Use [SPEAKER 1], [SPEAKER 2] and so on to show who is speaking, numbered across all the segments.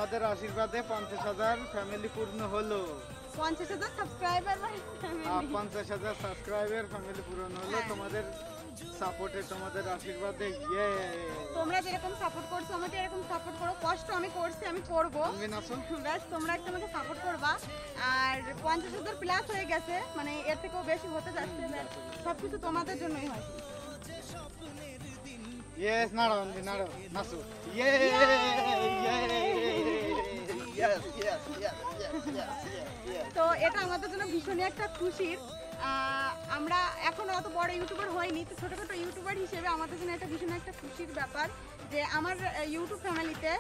[SPEAKER 1] তোমাদের আশীর্বাদে 50,000 ফ্যামিলি পূর্ণ হলো।
[SPEAKER 2] 50,000 সাবস্ক্রাইবার ভাই,
[SPEAKER 1] 50,000 সাবস্ক্রাইবার ফ্যামিলি পূরণ হলো তোমাদের সাপোর্টে, তোমাদের আশীর্বাদে। ইয়ে,
[SPEAKER 2] তোমরা যেরকম সাপোর্ট করছো আমাকে এরকম সাপোর্ট করো। কষ্ট আমি করছি, আমি করবো, ব্যাস তোমরা একটু আমাকে সাপোর্ট করবা। আর 50,000 প্লাস হয়ে গেছে, মানে এর থেকেও বেশি হতে যাচ্ছে। সবকিছু তোমাদের জন্যই হয়।
[SPEAKER 1] ইয়েস, নাড়ো নাড়ো নাচো। ইয়ে,
[SPEAKER 2] তো এটা আমাদের জন্য ভীষণই একটা খুশির। আমরা এখনো অত বড় ইউটিউবার হয়নি, তো ছোটখাটো ইউটিউবার হিসেবে আমাদের জন্য এটা ভীষণ একটা খুশির ব্যাপার যে আমার ইউটিউব ফ্যামিলিতে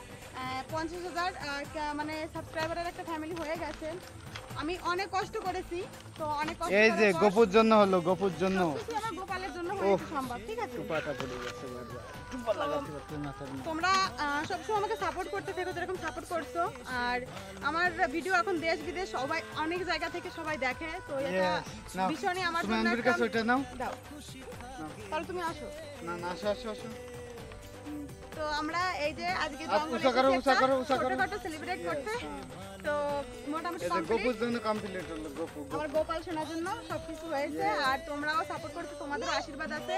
[SPEAKER 2] 50,000 মানে সাবস্ক্রাইবারের একটা ফ্যামিলি হয়ে গেছে। আমি অনেক কষ্ট করেছি, তো অনেক কষ্ট
[SPEAKER 1] এই যে গোপুর জন্য হলো, গোপুর জন্য,
[SPEAKER 2] আমার গোপালের জন্য হয়েছে সম্ভব। ঠিক আছে, তোমরা সবসময় আমাকে সাপোর্ট করতে থেকো যেরকম সাপোর্ট করছো। আর আমার ভিডিও এখন দেশ বিদেশ সবাই, অনেক জায়গা থেকে সবাই দেখে, তো এটা ভীষণই আমার জন্য একটা। দাও তাহলে তুমি আসো।
[SPEAKER 1] না না, আসো আসো আসো।
[SPEAKER 2] তো আমরা এই যে আজকে ছোটখাটো সেলিব্রেট করতে, তো মোটামুটি
[SPEAKER 1] গোপুর জন্য কমপ্লিট হলো। গোপু,
[SPEAKER 2] আমার গোপাল শোনার জন্য সবকিছু হয়েছে। আর তোমরাও সাপোর্ট করতে, তোমাদের আশীর্বাদ আছে।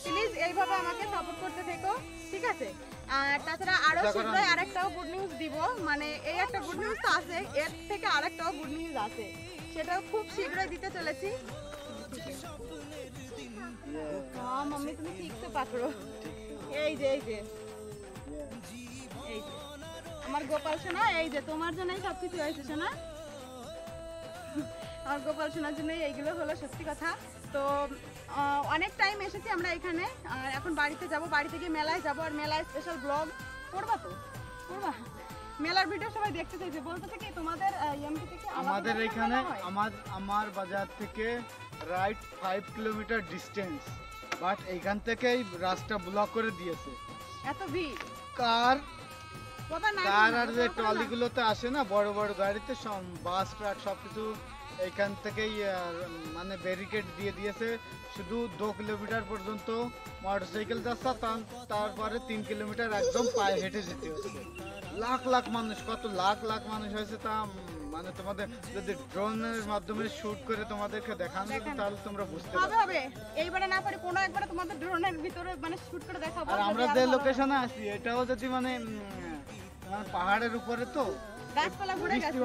[SPEAKER 2] প্লিজ এইভাবে আমাকে সাপোর্ট করতে থেকো, ঠিক আছে? আর তাছাড়া আরো শীঘ্রই আরেকটাও গুড নিউজ দিব, মানে এই একটা গুড নিউজ তো আছে, এর থেকে আরেকটাও গুড নিউজ আছে, সেটাও খুব শীঘ্রই দিতে চলেছি। মাম্মি তুমি ঠিকছে পাকড়ো। এই যে এই যে এই যে আমার গোপাল সোনা, এই যে তোমার জন্যই সবকিছু হয়েছে সোনা। আমার গোপাল সোনার জন্যই এইগুলো হলো, সত্যি কথা। তো অনেক টাইম এসেছি আমরা এখানে, আর এখন বাড়িতে যাব, বাড়ি থেকে মেলায় যাব। আর মেলায় স্পেশাল ব্লগ করবা তো, করবা? মেলার ভিডিও সবাই দেখতে চাইছে, বলতেছে কি তোমাদের এমপি থেকে
[SPEAKER 1] আমাদের এখানে আমার বাজার থেকে রাইট 5 কিলোমিটার ডিস্টেন্স, বাট এইখান থেকেই রাস্তা ব্লক করে দিয়েছে।
[SPEAKER 2] এত ভিড়
[SPEAKER 1] কার আর যে
[SPEAKER 2] না
[SPEAKER 1] ট্রলিগুলোতে আসে না, বড় বড় গাড়িতে, সব বাস ট্রাক সবকিছু এইখান থেকেই মানে ব্যারিকেড দিয়ে দিয়েছে। শুধু 2 কিলোমিটার পর্যন্ত মোটরসাইকেল যাচ্ছে, তারপরে 3 কিলোমিটার একদম পায়ে হেঁটে যেতে হচ্ছে। লাখ লাখ মানুষ, কত লাখ লাখ মানুষ হয়েছে তা মানে তোমাদের যদি ড্রোনের মাধ্যমে শুট করে তোমাদেরকে দেখানো যেত তাহলে তোমরা বুঝতে পারবে।
[SPEAKER 2] হবে এইবারে না পারি কোনো একবারে তোমাদের ড্রোনের ভিতরে মানে শুট করে দেখাবো।
[SPEAKER 1] আর আমরা যে লোকেশনে আছি এটাও যদি মানে পাহাড়ের উপরে, তো
[SPEAKER 2] গাছপালা ভরে গেছে,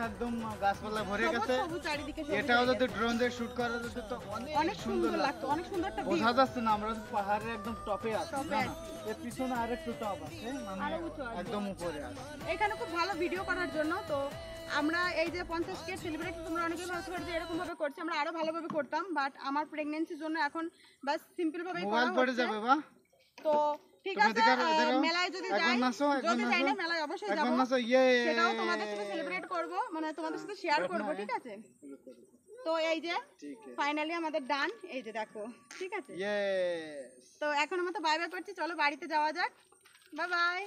[SPEAKER 1] একদম গাছপালা ভরে গেছে।
[SPEAKER 2] চারিদিকে
[SPEAKER 1] এটাও যদি ড্রোন দিয়ে শুট করা যেত তো
[SPEAKER 2] অনেক সুন্দর লাগতো, অনেক সুন্দর একটা ভিউ।
[SPEAKER 1] বোঝা যাচ্ছে না আমরা পাহাড়ের একদম টপে আছি, না না এর পিছনে আরেকটু টপ আছে, মানে একদম উপরে আছে।
[SPEAKER 2] এখানে খুব ভালো ভিডিও করার জন্য। তো আমরা এই যে 50K সেলিব্রেট তোমরা অনেকেই ভাবতে পারো যে এরকম ভাবে করছি, আমরা আরো ভালোভাবে করতাম, বাট আমার প্রেগন্যান্সির জন্য এখন বাস সিম্পল ভাবে
[SPEAKER 1] মোবাইল পড়ে যাবে। বা
[SPEAKER 2] তো ঠিক আছে, মেলায় যদি যাই, যদি যাই না মেলায় অবশ্যই যাব, সেটাও তোমাদের সাথে সেলিব্রেট করব, মানে তোমাদের সাথে শেয়ার করব, ঠিক আছে? তো এই যে ফাইনালি আমাদের ডান, এই যে দেখো, ঠিক আছে? তো এখন আমরা তো বাই বাই করছি, চলো বাড়িতে যাওয়া যাক। Bye bye.